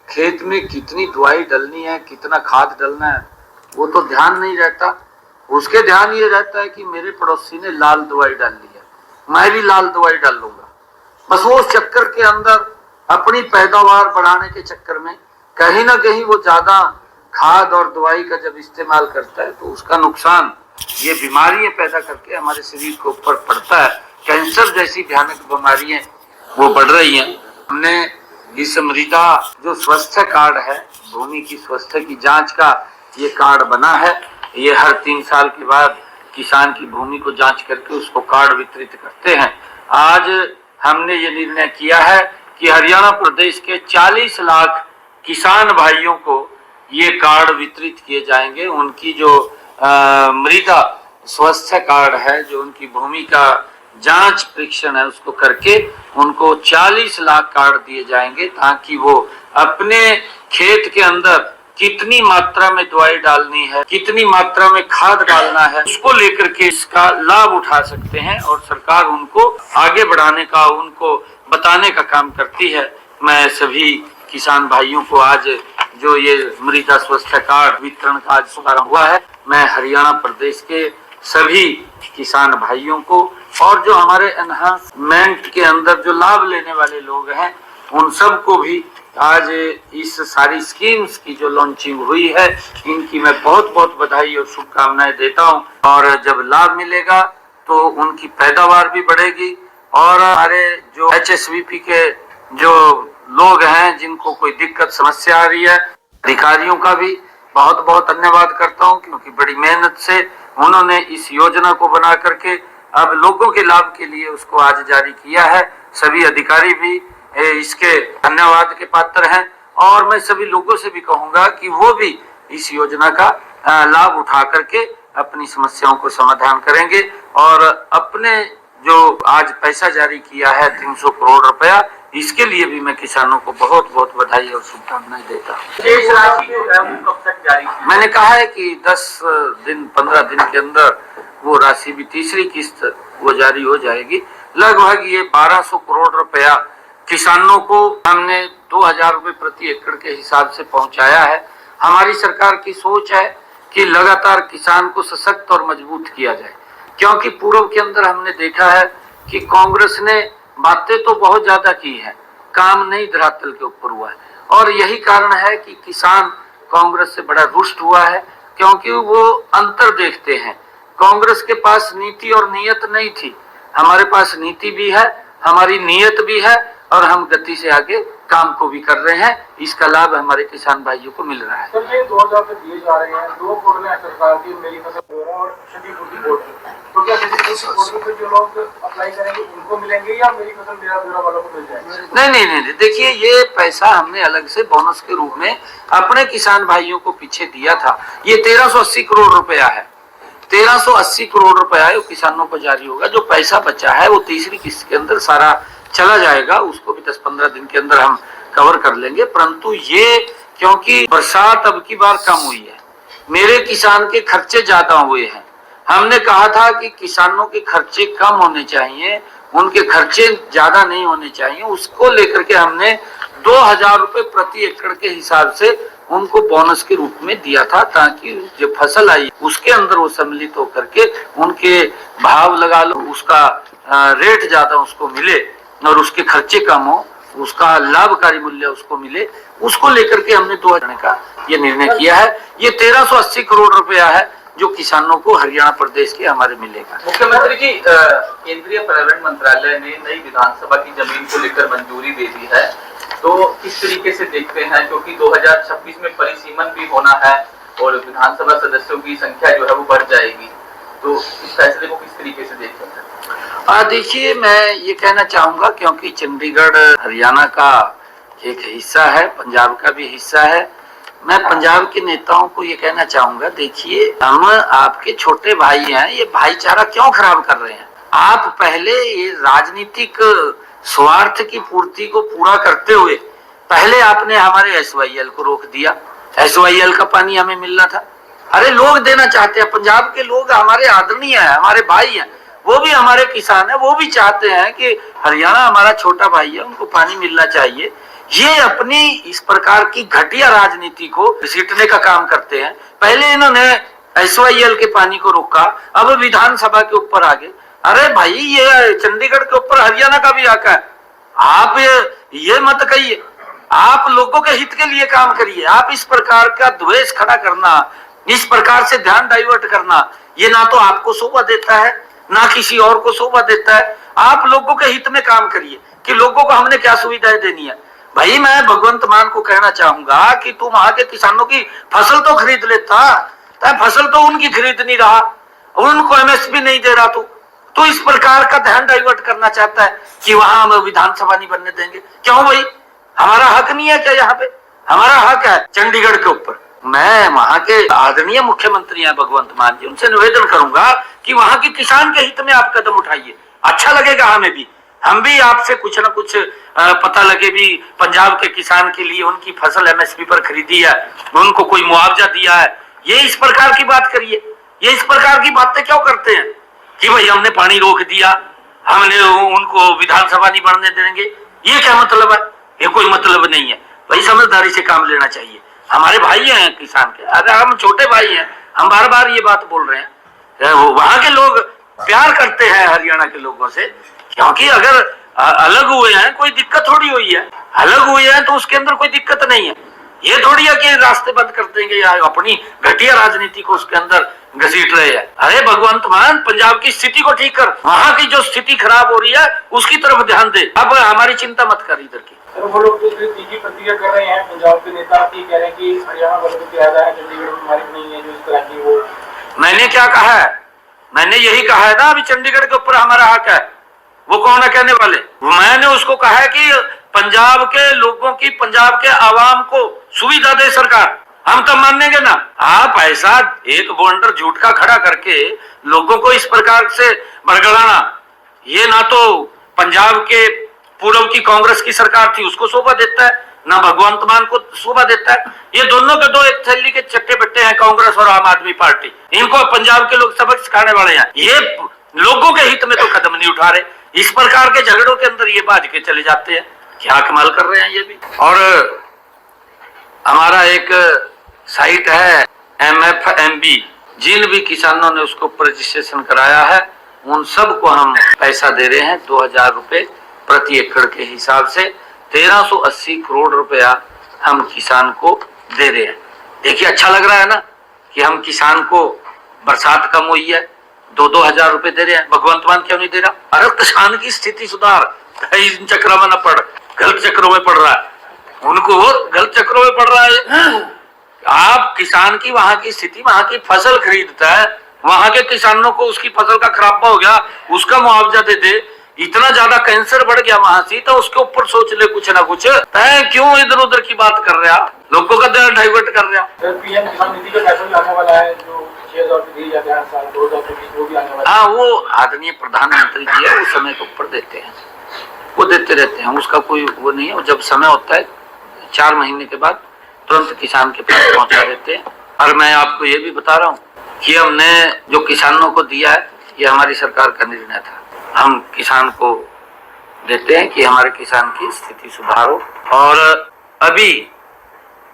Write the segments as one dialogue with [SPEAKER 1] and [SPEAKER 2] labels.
[SPEAKER 1] खेत में कितनी दवाई डलनी है, कितना खाद डलना है, वो तो ध्यान नहीं रहता। उसके ध्यान ये रहता है कि मेरे पड़ोसी ने लाल दवाई डाल ली है, मैं भी लाल दवाई डाल लूंगा। बस वो उस चक्कर के अंदर अपनी पैदावार बढ़ाने के चक्कर में कहीं ना कहीं वो ज्यादा खाद और दवाई का जब इस्तेमाल करता है तो उसका नुकसान ये बीमारियां पैदा करके हमारे शरीर के ऊपर पड़ता है। कैंसर जैसी भयानक बीमारियां वो बढ़ रही हैं। हमने इस मृदा जो स्वास्थ्य कार्ड है, भूमि की स्वास्थ्य की जांच का ये कार्ड बना है। ये हर 3 साल के बाद किसान की भूमि को जांच करके उसको कार्ड वितरित करते हैं। आज हमने ये निर्णय किया है कि हरियाणा प्रदेश के 40 लाख किसान भाइयों को ये कार्ड वितरित किए जाएंगे। उनकी जो मृदा स्वास्थ्य कार्ड है, जो उनकी भूमि का जांच परीक्षण है, उसको करके उनको 40 लाख कार्ड दिए जाएंगे ताकि वो अपने खेत के अंदर कितनी मात्रा में दवाई डालनी है, कितनी मात्रा में खाद डालना है, उसको लेकर के इसका लाभ उठा सकते हैं और सरकार उनको आगे बढ़ाने का, उनको बताने का काम करती है। मैं सभी किसान भाइयों को आज जो ये मृदा स्वास्थ्य कार्ड वितरण का आज शुभारंभ हुआ है, मैं हरियाणा प्रदेश के सभी किसान भाइयों को और जो हमारे एनहांसमेंट के अंदर जो लाभ लेने वाले लोग हैं उन सबको भी आज इस सारी स्कीम्स की जो लॉन्चिंग हुई है, इनकी मैं बहुत बहुत बधाई और शुभकामनाएं देता हूं। और जब लाभ मिलेगा तो उनकी पैदावार भी बढ़ेगी और हमारे जो HSVP के जो लोग हैं जिनको कोई दिक्कत समस्या आ रही है, अधिकारियों का भी बहुत बहुत धन्यवाद करता हूं, क्योंकि बड़ी मेहनत से उन्होंने इस योजना को बना करके अब लोगों के लाभ के लिए उसको आज जारी किया है। सभी अधिकारी भी इसके धन्यवाद के पात्र हैं और मैं सभी लोगों से भी कहूंगा कि वो भी इस योजना का लाभ उठा करके अपनी समस्याओं को समाधान करेंगे और अपने जो आज पैसा जारी किया है 300 करोड़ रुपया, इसके लिए भी मैं किसानों को बहुत बहुत बधाई और शुभकामनाएं देता हूँ।
[SPEAKER 2] शेष राशि जो है वो कब तक जारी की?
[SPEAKER 1] मैंने कहा है कि 10 दिन 15 दिन के अंदर वो राशि भी तीसरी किस्त वो जारी हो जाएगी। लगभग ये 1200 करोड़ रुपया किसानों को हमने 2000 रुपए प्रति एकड़ के हिसाब से पहुंचाया है। हमारी सरकार की सोच है कि लगातार किसान को सशक्त और मजबूत किया जाए, क्योंकि पूर्व के अंदर हमने देखा है कि कांग्रेस ने बातें तो बहुत ज्यादा की है, काम नहीं धरातल के ऊपर हुआ है और यही कारण है कि किसान कांग्रेस से बड़ा रुष्ट हुआ है, क्योंकि वो अंतर देखते हैं। कांग्रेस के पास नीति और नीयत नहीं थी, हमारे पास नीति भी है, हमारी नीयत भी है और हम गति से आगे काम को भी कर रहे हैं। इसका लाभ हमारे किसान भाइयों को मिल रहा है।
[SPEAKER 2] सर, ये 2000 रुपए दिए जा रहे हैं, 2 बोर्ड में सरकार की मेरी फसल बोर्ड और क्षतिपूर्ति बोर्ड, तो क्या क्षतिपूर्ति बोर्ड पे जो लोग अप्लाई करेंगे उनको मिलेंगे या मेरी फसल मेरा ब्यौरा वालों को मिल जाएगा?
[SPEAKER 1] नहीं, देखिए ये पैसा हमने अलग से बोनस के रूप में अपने किसान भाइयों को पीछे दिया था। ये 1380 करोड़ रुपया है, 1380 करोड़ रुपया है, किसानों को जारी होगा। जो पैसा बचा है वो तीसरी किस्त के अंदर सारा चला जाएगा, उसको भी 10-15 दिन के अंदर हम कवर कर लेंगे। परंतु ये क्योंकि बरसात अब की बार कम हुई है, मेरे किसान के खर्चे ज्यादा हुए हैं, हमने कहा था कि किसानों के खर्चे कम होने चाहिए, उनके खर्चे ज्यादा नहीं होने चाहिए। उसको लेकर के हमने 2000 रुपए प्रति एकड़ के हिसाब से उनको बोनस के रूप में दिया था, ताकि जो फसल आई उसके अंदर वो सम्मिलित होकर के उनके भाव लगा लो, उसका रेट ज्यादा उसको मिले और उसके खर्चे कम हो, उसका लाभकारी मूल्य उसको मिले, उसको लेकर के हमने 2000 का ये निर्णय किया है। ये 1380 करोड़ रुपया है जो किसानों को हरियाणा प्रदेश के हमारे मिलेगा।
[SPEAKER 2] मुख्यमंत्री जी, केंद्रीय पर्यावरण मंत्रालय ने नई विधानसभा की जमीन को लेकर मंजूरी दे दी है, तो किस तरीके से देखते हैं, क्योंकि 2026 में परिसीमन भी होना है और विधानसभा सदस्यों की संख्या जो है वो बढ़ जाएगी, तो इस फैसले को किस तरीके से देखते हैं?
[SPEAKER 1] देखिए, मैं ये कहना चाहूंगा, क्योंकि चंडीगढ़ हरियाणा का एक हिस्सा है, पंजाब का भी हिस्सा है, मैं पंजाब के नेताओं को ये कहना चाहूंगा, देखिए हम आपके छोटे भाई हैं, ये भाईचारा क्यों खराब कर रहे हैं? आप पहले ये राजनीतिक स्वार्थ की पूर्ति को पूरा करते हुए पहले आपने हमारे SYL को रोक दिया। SYL का पानी हमें मिलना था, अरे लोग देना चाहते हैं, पंजाब के लोग हमारे आदरणीय हैं, हमारे भाई हैं, वो भी हमारे किसान हैं, वो भी चाहते हैं कि हरियाणा हमारा छोटा भाई है, उनको पानी मिलना चाहिए। ये अपनी इस प्रकार की घटिया राजनीति को घसीटने का काम करते हैं। पहले इन्होंने SYL के पानी को रोका, अब विधानसभा के ऊपर आ गए। अरे भाई, ये चंडीगढ़ के ऊपर हरियाणा का भी आका है। आप ये मत कहिए, आप लोगों के हित के लिए काम करिए। आप इस प्रकार का द्वेष खड़ा करना, इस प्रकार से ध्यान डाइवर्ट करना, ये ना तो आपको शोभा देता है, ना किसी और को शोभा देता है। आप लोगों के हित में काम करिए कि लोगों को हमने क्या सुविधाएं देनी है। भाई, मैं भगवंत मान को कहना चाहूंगा कि तू वहां के किसानों की फसल तो खरीद लेता, फसल तो उनकी खरीद नहीं रहा, उनको MSP नहीं दे रहा। तू इस प्रकार का ध्यान डाइवर्ट करना चाहता है कि वहां हम विधानसभा नहीं बनने देंगे। क्यों भाई, हमारा हक नहीं है क्या? यहाँ पे हमारा हक है चंडीगढ़ के ऊपर। मैं वहां के आदरणीय मुख्यमंत्री हैं भगवंत मान जी, उनसे निवेदन करूंगा कि वहां के किसान के हित में आप कदम उठाइए। अच्छा लगेगा हमें भी, हम भी आपसे कुछ ना कुछ पता लगे भी पंजाब के किसान के लिए उनकी फसल MSP पर खरीदी है, उनको कोई मुआवजा दिया है। ये इस प्रकार की बात करिए। ये इस प्रकार की बातें क्यों करते हैं कि भाई हमने पानी रोक दिया, हमने उनको विधानसभा नहीं बढ़ने देंगे? ये क्या मतलब है? ये कोई मतलब नहीं है भाई। समझदारी से काम लेना चाहिए। हमारे भाई हैं किसान के, अगर हम छोटे भाई हैं, हम बार बार ये बात बोल रहे हैं। वहां के लोग प्यार करते हैं हरियाणा के लोगों से, क्योंकि अगर अलग हुए हैं कोई दिक्कत थोड़ी हुई है। अलग हुए हैं तो उसके अंदर कोई दिक्कत नहीं है। ये थोड़ी है कि रास्ते बंद कर देंगे या अपनी घटिया राजनीति को उसके अंदर घसीट रहे हैं। अरे भगवंत मान, पंजाब की स्थिति को ठीक कर, वहां की जो स्थिति खराब हो रही है उसकी तरफ ध्यान दे। अब हमारी चिंता मत कर इधर की।
[SPEAKER 3] वो लोग जो तीखी प्रतिक्रिया कर रहे हैं पंजाब के नेता की, कह रहे हैं कि हरियाणा वर्ग की ज्यादा है, चंडीगढ़ में हमारी नहीं है, जो इस तरह की। वो
[SPEAKER 1] मैंने क्या कहा है? मैंने यही कहा है ना, अभी चंडीगढ़ के ऊपर हमारा हक है। वो कौन है कहने वाले? मैंने उसको कहा है कि पंजाब के लोगों की, पंजाब के आवाम को सुविधा दे सरकार, हम तो मानेंगे ना। आप ऐसा एक बॉन्डर झूठ का खड़ा करके लोगों को इस प्रकार से बरगलाना, ये ना तो पंजाब के पूर्व की कांग्रेस की सरकार थी उसको शोभा देता है, ना भगवंत मान को शोभा देता है। ये दोनों के दो एक थैली के चट्टे बट्टे हैं, कांग्रेस और आम आदमी पार्टी। इनको पंजाब के लोग सबक सिखाने वाले हैं। ये लोगों के हित में तो कदम नहीं उठा रहे। इस प्रकार के झगड़ों के अंदर ये बाज के चले जाते हैं। क्या कमाल कर रहे हैं ये भी। और हमारा एक साइट है MFMB, जिन भी किसानों ने उसको रजिस्ट्रेशन कराया है उन सबको हम पैसा दे रहे हैं 2000 रुपए प्रति एकड़ के हिसाब से। 1380 करोड़ रुपया हम किसान को दे रहे हैं। देखिए, अच्छा लग रहा है ना कि हम किसान को, बरसात कम हुई है, 2-2 हजार रुपए दे रहे हैं। भगवंत मान क्यों नहीं दे रहा? अरे किसान की स्थिति सुधार, इन चक्रों में न पड़, गलत चक्रों में पड़ रहा है, उनको गलत चक्रों में पड़ रहा है। आप किसान की वहां की स्थिति, वहां की फसल खरीदता है, वहां के किसानों को उसकी फसल का खराबा हो गया उसका मुआवजा दे दे। इतना ज्यादा कैंसर बढ़ गया वहां से, तो उसके ऊपर सोच ले कुछ ना कुछ। क्यों इधर उधर की बात कर रहे हैं? लोगों का ध्यान डाइवर्ट कर रहे हैं।
[SPEAKER 3] PM किसान निधि का पैसा भी आने वाला है, जो 6000 रुपए दिए जाते हैं साल 2020, वो भी आने वाला है।
[SPEAKER 1] हाँ, वो आदरणीय प्रधानमंत्री जी है, वो समय के ऊपर देते हैं, वो देते रहते हैं, उसका कोई वो नहीं है। जब समय होता है 4 महीने के बाद तुरंत किसान के पास पहुंचा देते हैं। और मैं आपको ये भी बता रहा हूँ कि हमने जो किसानों को दिया है ये हमारी सरकार का निर्णय था। हम किसान को देते हैं कि हमारे किसान की स्थिति सुधार हो। और अभी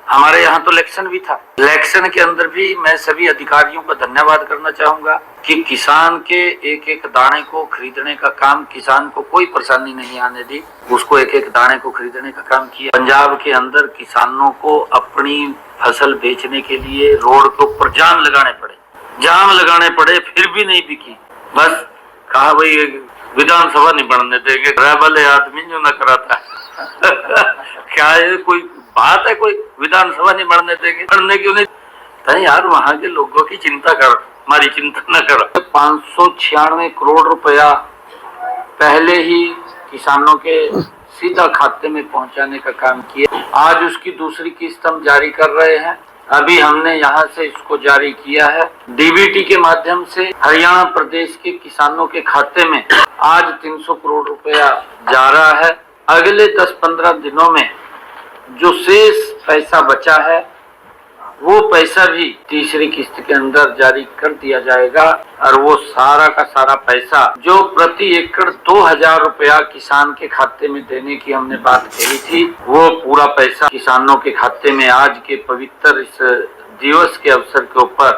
[SPEAKER 1] हमारे यहाँ तो इलेक्शन भी था, इलेक्शन के अंदर भी मैं सभी अधिकारियों का धन्यवाद करना चाहूंगा कि किसान के एक एक दाने को खरीदने का काम, किसान को कोई परेशानी नहीं आने दी, उसको एक एक दाने को खरीदने का काम किया। पंजाब के अंदर किसानों को अपनी फसल बेचने के लिए रोड के ऊपर जाम लगाने पड़े, फिर भी नहीं बिकी। बस कहा भाई विधानसभा नहीं बढ़ने देंगे, ट्रैवल आदमी जो न कराता है। क्या ये कोई बात है? कोई विधानसभा नहीं बढ़ने देंगे, बढ़ने क्यों नहीं? नहीं यार, वहां के लोगों की चिंता कर, हमारी चिंता न कर। 596 करोड़ रुपया पहले ही किसानों के सीधा खाते में पहुंचाने का काम किया। आज उसकी दूसरी किस्त हम जारी कर रहे हैं। अभी हमने यहाँ से इसको जारी किया है DBT के माध्यम से। हरियाणा प्रदेश के किसानों के खाते में आज 300 करोड़ रुपया जा रहा है। अगले 10-15 दिनों में जो शेष पैसा बचा है वो पैसा भी तीसरी किस्त के अंदर जारी कर दिया जाएगा और वो सारा का सारा पैसा जो प्रति एकड़ 2000 रुपया किसान के खाते में देने की हमने बात कही थी, वो पूरा पैसा किसानों के खाते में आज के पवित्र इस दिवस के अवसर के ऊपर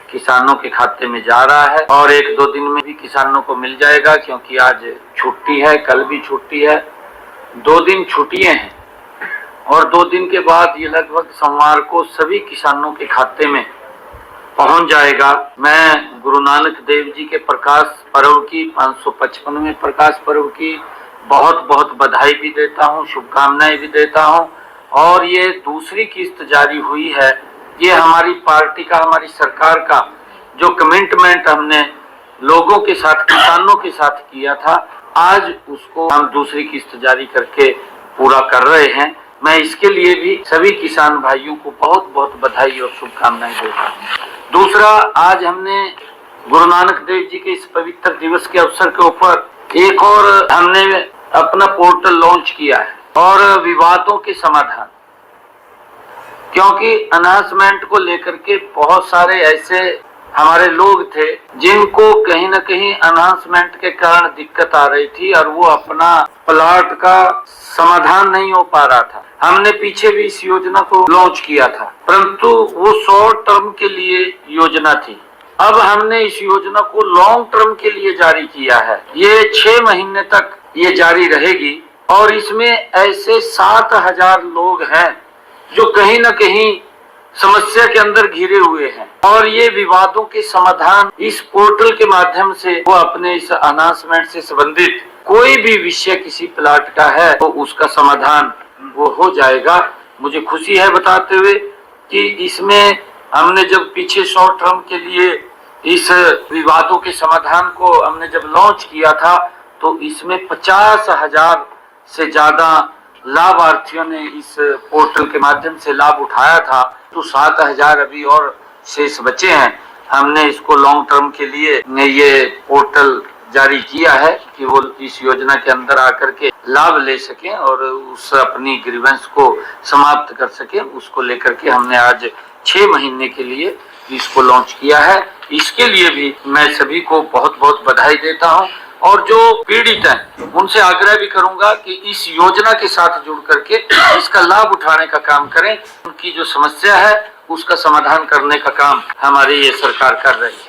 [SPEAKER 1] किसानों के खाते में जा रहा है। और 1-2 दिन में भी किसानों को मिल जाएगा, क्योंकि आज छुट्टी है, कल भी छुट्टी है, 2 दिन छुट्टियां हैं और 2 दिन के बाद ये लगभग सोमवार को सभी किसानों के खाते में पहुंच जाएगा। मैं गुरु नानक देव जी के प्रकाश पर्व की 555वें प्रकाश पर्व की बहुत बहुत बधाई भी देता हूं, शुभकामनाएं भी देता हूं। और ये दूसरी किस्त जारी हुई है, ये हमारी पार्टी का, हमारी सरकार का जो कमिटमेंट हमने लोगों के साथ, किसानों के साथ किया था, आज उसको हम दूसरी किस्त जारी करके पूरा कर रहे हैं। मैं इसके लिए भी सभी किसान भाइयों को बहुत बहुत बधाई और शुभकामनाएं देता हूँ। दूसरा, आज हमने गुरु नानक देव जी के इस पवित्र दिवस के अवसर के ऊपर एक और हमने अपना पोर्टल लॉन्च किया है, और विवादों के समाधान, क्योंकि अनाउंसमेंट को लेकर के बहुत सारे ऐसे हमारे लोग थे जिनको कहीं ना कहीं अनाउंसमेंट के कारण दिक्कत आ रही थी और वो अपना प्लाट का समाधान नहीं हो पा रहा था। हमने पीछे भी इस योजना को लॉन्च किया था, परंतु वो शॉर्ट टर्म के लिए योजना थी। अब हमने इस योजना को लॉन्ग टर्म के लिए जारी किया है। ये 6 महीने तक ये जारी रहेगी और इसमें ऐसे 7000 लोग हैं जो कहीं ना कहीं समस्या के अंदर घिरे हुए हैं, और ये विवादों के समाधान इस पोर्टल के माध्यम से वो अपने इस अनाउंसमेंट से संबंधित कोई भी विषय किसी प्लाट का है तो उसका समाधान वो हो जाएगा। मुझे खुशी है बताते हुए कि इसमें हमने जब पीछे शॉर्ट टर्म के लिए इस विवादों के समाधान को हमने जब लॉन्च किया था, तो इसमें 50,000 से ज्यादा लाभार्थियों ने इस पोर्टल के माध्यम से लाभ उठाया था। तो 7,000 अभी और शेष बचे हैं। हमने इसको लॉन्ग टर्म के लिए ये पोर्टल जारी किया है कि वो इस योजना के अंदर आकर के लाभ ले सकें और उस अपनी ग्रीवेंस को समाप्त कर सकें। उसको लेकर के हमने आज 6 महीने के लिए इसको लॉन्च किया है। इसके लिए भी मैं सभी को बहुत बहुत बधाई देता हूं, और जो पीड़ित हैं उनसे आग्रह भी करूंगा कि इस योजना के साथ जुड़ करके इसका लाभ उठाने का काम करें। उनकी जो समस्या है उसका समाधान करने का काम हमारी ये सरकार कर रही है।